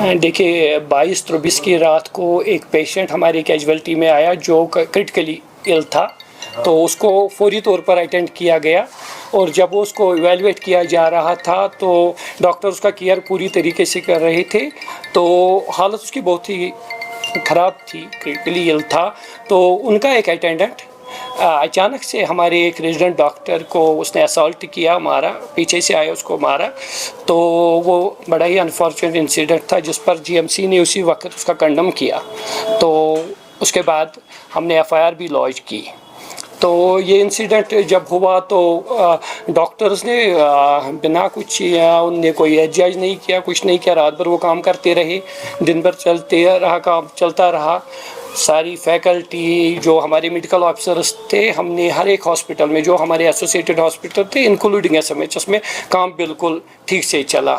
देखिए 22-23 की रात को एक पेशेंट हमारी कैजुअल्टी में आया जो क्रिटिकली इल था, तो उसको फौरी तौर पर अटेंड किया गया और जब उसको इवेलुएट किया जा रहा था तो डॉक्टर उसका केयर पूरी तरीके से कर रहे थे। तो हालत उसकी बहुत ही ख़राब थी, क्रिटिकली इल था। तो उनका एक अटेंडेंट अचानक से हमारे एक रेजिडेंट डॉक्टर को उसने असॉल्ट किया, मारा, पीछे से आया उसको मारा। तो वो बड़ा ही अनफॉर्चुनेट इंसिडेंट था जिस पर जीएमसी ने उसी वक्त उसका कंडम किया। तो उसके बाद हमने एफआईआर भी लॉन्च की। तो ये इंसिडेंट जब हुआ तो डॉक्टर्स ने बिना कुछ उनने कोई एहतजाज नहीं किया, कुछ नहीं किया। रात भर वो काम करते रहे, दिन भर काम चलता रहा। सारी फैकल्टी, जो हमारे मेडिकल ऑफिसर्स थे, हमने हर एक हॉस्पिटल में जो हमारे एसोसिएटेड हॉस्पिटल थे इंक्लूडिंग एसएमएचएस में काम बिल्कुल ठीक से चला।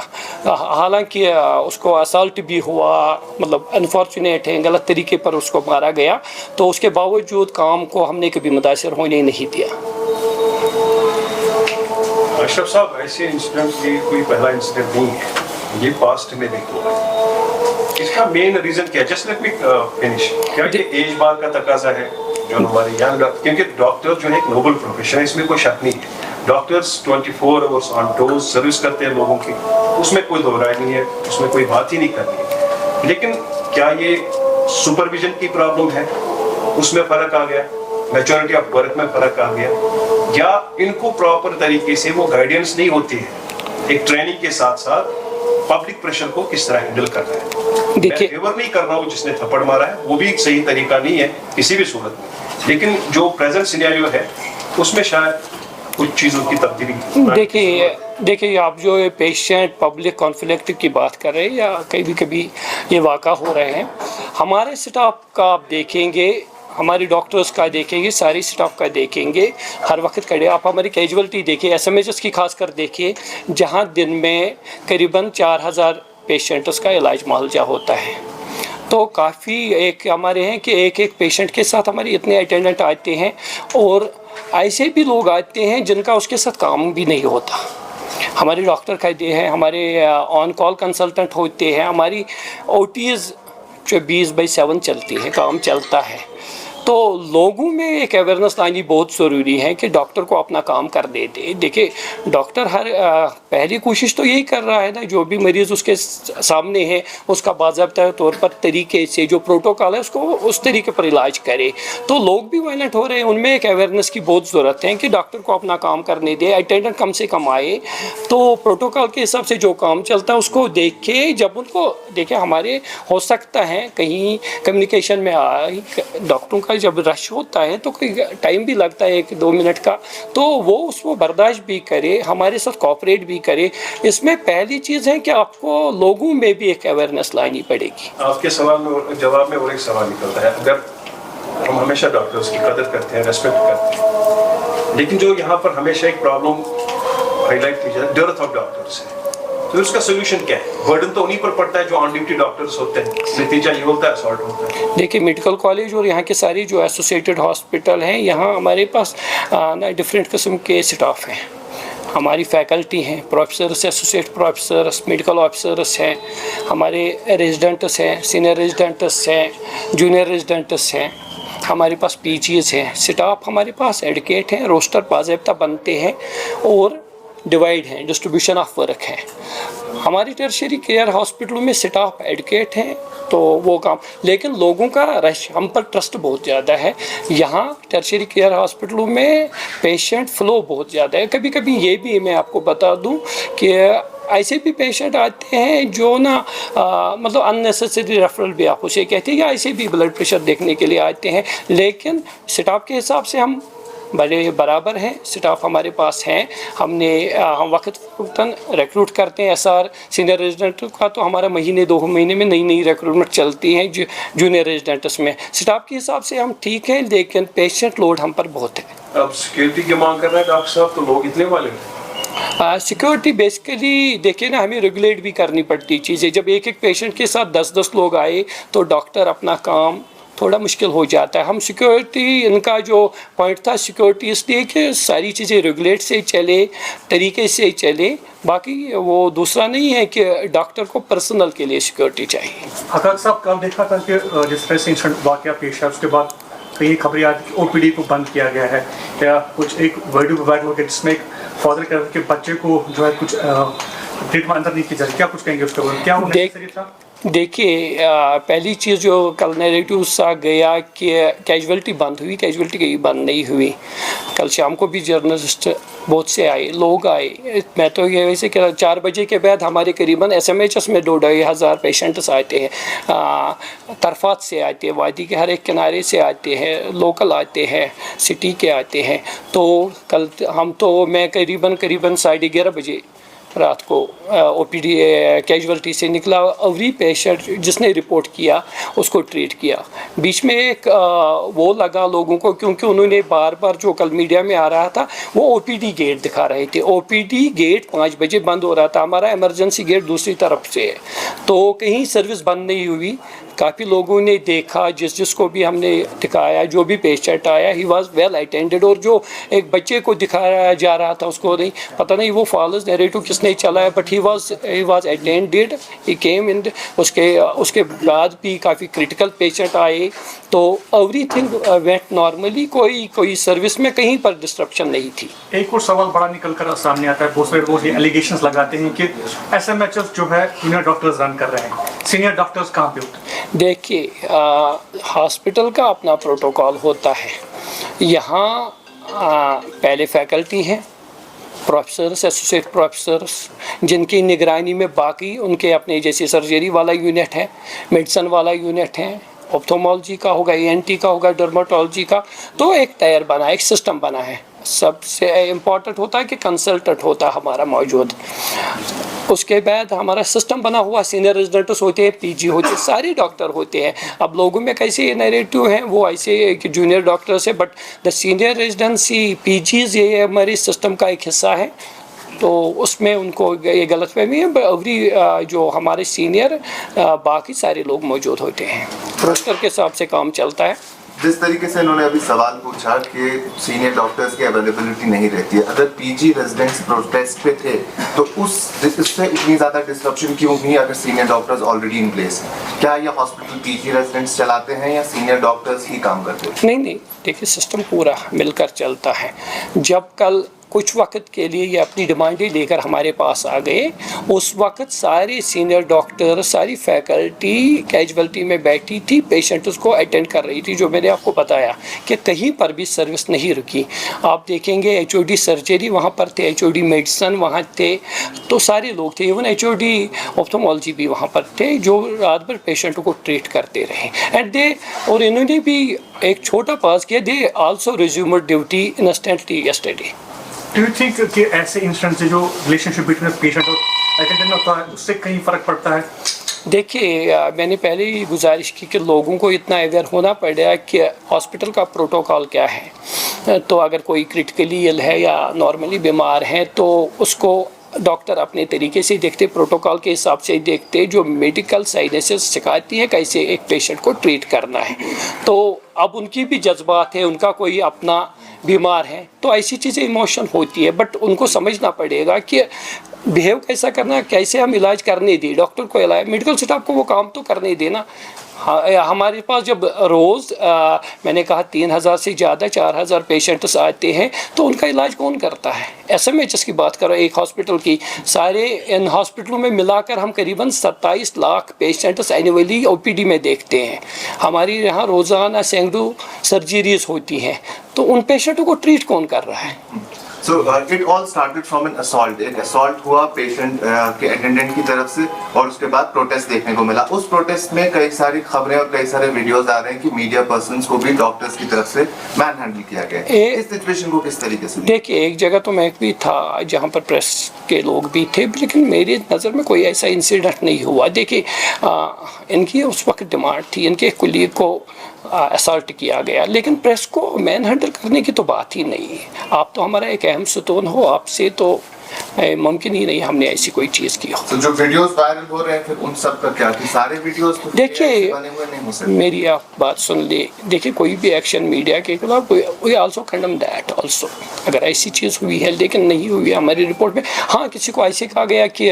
हालांकि उसको असॉल्ट भी हुआ, मतलब अनफॉर्चुनेट है, गलत तरीके पर उसको मारा गया। तो उसके बावजूद काम को हमने कभी मुतासिर होने नहीं दिया। अशरफ साहब, ऐसे इंसिडेंट ये कोई पहला इंसिडेंट नहीं है, ये पास्ट में भी हुआ है। इसका मेन रीजन क्या है? Just let me finish. क्या ये एज बार का तकाजा है जो हमारे यंग, क्योंकि डॉक्टर जो है एक नोबल प्रोफेशन है, इसमें कोई शक नहीं है। Doctors 24 hours on dose service करते हैं लोगों की, उसमें कोई दो राय नहीं है, उसमें कोई बात ही नहीं करनी है। लेकिन क्या ये सुपरविजन की प्रॉब्लम है, उसमें फर्क आ गया, मैच्योरिटी ऑफ वर्क में फर्क आ गया, या इनको प्रॉपर तरीके से वो गाइडेंस नहीं होती है एक ट्रेनिंग के साथ साथ पब्लिक प्रेशर को किस तरह हैंडल कर रहा है? देखिए, मैं फेवर नहीं कर रहा हूँ जिसने थप्पड़ मारा है, वो भी एक सही तरीका नहीं है किसी भी सूरत में, लेकिन जो प्रेजेंट सिनेरियो है उसमें शायद कुछ चीज़ों की तब्दीली। देखिए आप जो पेशेंट पब्लिक कॉन्फ्लिक्ट की बात कर रहे हैं या कभी कभी ये वाक़ा हो रहे हैं, हमारे स्टाफ का आप देखेंगे, हमारी डॉक्टर्स का देखेंगे, सारी स्टाफ का देखेंगे, हर वक्त कड़े। आप हमारी कैजुअल्टी देखिए, एसएमएचएस की खासकर देखिए, जहां दिन में करीबन 4000 पेशेंट्स का इलाज मुआवजा होता है। तो काफ़ी एक हमारे हैं कि एक एक पेशेंट के साथ हमारे इतने अटेंडेंट आते हैं और ऐसे भी लोग आते हैं जिनका उसके साथ काम भी नहीं होता। हमारे डॉक्टर कहते हैं, हमारे ऑन कॉल कंसल्टेंट होते हैं, हमारी ओटीज़ 24/7 चलती है, काम चलता है। तो लोगों में एक अवेयरनेस लानी बहुत ज़रूरी है कि डॉक्टर को अपना काम कर देते। देखिए डॉक्टर हर पहली कोशिश तो यही कर रहा है ना, जो भी मरीज़ उसके सामने है उसका बाज़ाब्ता तौर पर तरीके से जो प्रोटोकॉल है उसको उस तरीके पर इलाज करे। तो लोग भी वायलेंट हो रहे हैं, उनमें एक अवेयरनेस की बहुत ज़रूरत है कि डॉक्टर को अपना काम करने दे, अटेंडेंट कम से कम आए, तो प्रोटोकॉल के हिसाब से जो काम चलता है उसको देख के, जब उनको देखे, हमारे हो सकता है कहीं कम्युनिकेशन में डॉक्टरों का जब रश होता है तो कोई टाइम भी लगता है 1-2 मिनट का, तो वो उसको बर्दाश्त भी करे, हमारे साथ कोऑपरेट भी करे। इसमें पहली चीज़ है कि आपको लोगों में भी एक अवेयरनेस लानी पड़ेगी। आपके सवाल में जवाब में और एक सवाल निकलता है, अगर हम हमेशा डॉक्टर्स की कदर करते हैं, रेस्पेक्ट करते हैं, लेकिन जो यहाँ पर हमेशा एक प्रॉब्लम हाईलाइट की जाए, डेथ ऑफ डॉक्टर्स है, तो उसका सोल्यूशन क्या है? बर्डन तो उन्हीं पर पड़ता है जो ऑन ड्यूटी डॉक्टर्स होते हैं, नतीजा ये होता है असॉल्ट होता है। देखिए मेडिकल कॉलेज और यहाँ के सारी जो एसोसिएटेड हॉस्पिटल हैं, यहाँ हमारे पास ना डिफरेंट किस्म के स्टाफ हैं। हमारी फैकल्टी हैं, professors, associate professors, medical officers हैं, हमारे रेजिडेंट्स हैं, सीनियर रेजिडेंट्स हैं, जूनियर रेजिडेंट्स हैं, हमारे पास पीजीज़ हैं। स्टाफ हमारे पास एडुकेट हैं, रोस्टर बाज़ाब्ता बनते हैं और डिवाइड हैं, डिस्ट्रीब्यूशन ऑफ वर्क है। हमारी टर्शियरी केयर हॉस्पिटलों में स्टाफ एडुकेट हैं तो वो काम, लेकिन लोगों का रश, हम पर ट्रस्ट बहुत ज़्यादा है। यहाँ टर्शियरी केयर हॉस्पिटलों में पेशेंट फ्लो बहुत ज़्यादा है। कभी कभी ये भी मैं आपको बता दूँ कि ऐसे भी पेशेंट आते हैं जो ना मतलब अननेसेसरी रेफरल भी आप उसे कहते हैं, या ऐसे भी ब्लड प्रेशर देखने के लिए आते हैं, लेकिन स्टाफ के हिसाब से हम बड़े बराबर हैं। स्टाफ हमारे पास हैं, हम वक्तन रिक्रूट करते हैं। एसआर सीनियर रेजिडेंट का तो हमारा महीने 2 महीने में नई रिक्रूटमेंट चलती है। जूनियर रेजिडेंट्स में स्टाफ के हिसाब से हम ठीक हैं, लेकिन पेशेंट लोड हम पर बहुत है। अब सिक्योरिटी की मांग कर रहे हैं डॉक्टर साहब, तो लोग इतने वाले हैं। सिक्योरिटी बेसिकली देखिए ना, हमें रेगुलेट भी करनी पड़ती चीज़ें। जब एक पेशेंट के साथ 10-10 लोग आए तो डॉक्टर अपना काम थोड़ा मुश्किल हो जाता है. हम सिक्योरिटी इनका जो पॉइंट था सिक्योरिटी इसलिए कि सारी चीज़ें रेगुलेट से चले, तरीके से चले, बाकी वो दूसरा नहीं है कि डॉक्टर को पर्सनल के लिए सिक्योरिटी चाहिए. हकाक साहब कल देखा था कि जिस तरह से इंसिडेंट वाक़या पेश है उसके बाद कई खबरें आई कि ओपीडी को बंद किया गया है या कुछ एक वीडियो वायरल हो गया जिसमें एक फादर कह रहे थे कि बच्चे को जो है कुछ ट्रीटमेंट अंदर नहीं की जा रही. क्या कुछ कहेंगे उसके बारे, क्या वो नेसेसरी था? देखिए पहली चीज़ जो कल नैरेटिव सा गया कि कैजुअलिटी बंद हुई, कैजुअलिटी कहीं बंद नहीं हुई. कल शाम को भी जर्नलिस्ट बहुत से आए, लोग आए. मैं तो ये वैसे कह रहा 4 बजे के बाद हमारे करीबन SMHS में 2-2,500 पेशेंट्स आते हैं. तरफात से आते हैं, वादी के हर एक किनारे से आते हैं, लोकल आते हैं, सिटी के आते हैं. तो कल मैं करीबन 11:30 बजे रात को OPD कैजुअलिटी से निकला. एवरी पेशेंट जिसने रिपोर्ट किया उसको ट्रीट किया. बीच में एक वो लगा लोगों को क्योंकि उन्होंने बार बार जो कल मीडिया में आ रहा था वो OPD गेट दिखा रहे थे. OPD गेट 5 बजे बंद हो रहा था, हमारा इमरजेंसी गेट दूसरी तरफ से है, तो कहीं सर्विस बंद नहीं हुई. काफ़ी लोगों ने देखा, जिसको भी हमने दिखाया, जो भी पेशेंट आया ही वाज वेल अटेंडेड. और जो एक बच्चे को दिखाया जा रहा था उसको नहीं पता नहीं वो फॉल्स नैरेटिव किसने चलाया, बट ही वाज अटेंडेड, ही केम इन. उसके बाद भी काफ़ी क्रिटिकल पेशेंट आए, तो एवरीथिंग वेंट नॉर्मली. कोई सर्विस में कहीं पर डिस्ट्रप्शन नहीं थी. एक और सवाल बड़ा निकल कर सामने आता है, बहुत सारे लोग ये एलिगेशंस लगाते हैं कि SMHS जो है जूनियर डॉक्टर्स रन कर रहे हैं, सीनियर डॉक्टर्स कहाँ पे होते हैं? देखिए हॉस्पिटल का अपना प्रोटोकॉल होता है. यहाँ पहले फैकल्टी हैं, प्रोफेसर्स, एसोसिएट प्रोफेसर्स, जिनकी निगरानी में बाकी उनके अपने जैसे सर्जरी वाला यूनिट है, मेडिसिन वाला यूनिट है, ऑप्थोमोलॉजी का होगा, ENT का होगा, डर्मेटोलॉजी का. तो एक टायर बना, एक सिस्टम बना है. सबसे इम्पॉर्टेंट होता है कि कंसल्टेंट होता है हमारा मौजूद. उसके बाद हमारा सिस्टम बना हुआ, सीनियर रेजिडेंट्स होते हैं, PG होते हैं, सारे डॉक्टर होते हैं. अब लोगों में कैसे नैरेटिव हैं वो ऐसे कि जूनियर डॉक्टर्स है, but the senior residency PGs ये हमारे सिस्टम का एक हिस्सा है. तो उसमें उनको ये गलतफहमी है. एवरी जो हमारे सीनियर बाकी सारे लोग मौजूद होते हैं. रोस्टर के हिसाब से काम चलता है. जिस तरीके से इन्होंने अभी सवाल पूछा कि सीनियर डॉक्टर्स की अवेलेबिलिटी नहीं रहती है, अगर PG रेजिडेंट्स प्रोटेस्ट पे थे तो इससे इतनी ज़्यादा डिस्ट्रप्शन क्यों हुई अगर senior doctors already in place हैं? क्या ये हॉस्पिटल PG रेजिडेंट्स चलाते हैं या सीनियर डॉक्टर्स ही काम करते हैं? नहीं, देखिए सिस्टम पूरा मिलकर चलता है. जब कल कुछ वक्त के लिए ये अपनी डिमांडें लेकर हमारे पास आ गए, उस वक्त सारे सीनियर डॉक्टर, सारी फैकल्टी कैजुअलिटी में बैठी थी, पेशेंट्स को अटेंड कर रही थी. जो मैंने आपको बताया कि कहीं पर भी सर्विस नहीं रुकी. आप देखेंगे HOD सर्जरी वहाँ पर थे, HOD मेडिसिन वहाँ थे, तो सारे लोग थे. इवन HOD ऑप्थोमोलॉजी भी वहाँ पर थे जो रात भर पेशेंटों को ट्रीट करते रहे. और इन्होंने भी एक छोटा पास किया, they also resumed duty instantly yesterday. Do you think कि ऐसे इंस्टेंट से जो रिलेशनशिप बिटवीन पेशेंट और अटेंडेंट होता है उससे कहीं फ़र्क पड़ता है? देखिए मैंने पहले ही गुजारिश की कि लोगों को इतना अवेयर होना पड़ेगा कि हॉस्पिटल का प्रोटोकॉल क्या है. तो अगर कोई क्रिटिकली इल है या नॉर्मली बीमार है तो उसको डॉक्टर अपने तरीके से देखते, प्रोटोकॉल के हिसाब से देखते, जो मेडिकल साइंसेस सिखाती है कैसे एक पेशेंट को ट्रीट करना है. तो अब उनकी भी जज्बात है, उनका कोई अपना बीमार है तो ऐसी चीज़ें इमोशन होती है, बट उनको समझना पड़ेगा कि बिहेव कैसा करना, कैसे हम इलाज करने दें. डॉक्टर को इलाज, मेडिकल स्टाफ को वो काम तो करने देना. हमारे पास जब रोज़ मैंने कहा 3,000 से ज़्यादा 4,000 पेशेंट्स आते हैं तो उनका इलाज कौन करता है? SMHS की बात करो, एक हॉस्पिटल की, सारे इन हॉस्पिटलों में मिलाकर हम करीबन 27 लाख पेशेंट्स एनुअली OPD में देखते हैं. हमारी यहाँ रोज़ाना सैकड़ों सर्जरीज होती हैं, तो उन पेशेंटों को ट्रीट कौन कर रहा है? So it all started from an assault. एक assault हुआ पेशेंट के अटेंडेंट की तरफ से और उसके बाद प्रोटेस्ट देखने को मिला. उस प्रोटेस्ट में कई सारी खबरें और कई सारे वीडियोस आ रहे हैं कि मीडिया पर्सन्स को भी डॉक्टर्स की तरफ से मैन हैंडल किया गया है. इस सिचुएशन को किस तरीके से? देखिए एक जगह तो मैं भी था जहाँ पर प्रेस के लोग भी थे, लेकिन मेरी नज़र में कोई ऐसा इंसिडेंट नहीं हुआ. देखिए इनकी उस वक्त डिमांड थी, इनके कुलीग को असॉल्ट किया गया, लेकिन प्रेस को मैन हैंडल करने की तो बात ही नहीं है. आप तो हमारा एक अहम सुतून हो, आपसे तो मुमकिन ही नहीं हमने ऐसी कोई चीज़ की हो। तो जो वीडियोस वायरल हो रहे हैं फिर उन सब का क्या, कि सारे वीडियोस तो देखिए, AI से बने हुए नहीं हो सकते? मेरी आप बात सुन ले, देखिए कोई भी एक्शन मीडिया के खिलाफ we also condemn that also, अगर ऐसी चीज़ हुई है लेकिन नहीं हुई है हमारी रिपोर्ट में। हाँ, किसी को ऐसे कहा गया कि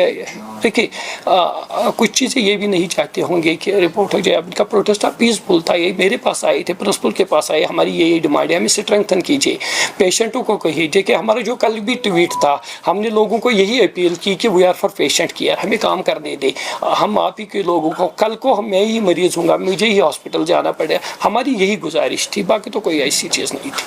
देखिए कुछ चीज़ें ये भी नहीं चाहते होंगे कि रिपोर्ट हो जाए। उनका प्रोटेस्ट पीसफुल था, ये मेरे पास आए थे, प्रिंसिपल के पास आए, हमारी ये डिमांड है, हमें स्ट्रेंथन कीजिए, पेशेंटों को कहिए कि हमारा जो कल भी ट्वीट था हमने लोगों को यही अपील की कि we are for patient care, हमें काम करने दे। हम आप ही के लोगों को, कल को मैं ही मरीज़ हूँगा, मुझे ही हॉस्पिटल जाना पड़े, हमारी यही गुजारिश थी, बाकी तो कोई ऐसी चीज़ नहीं थी।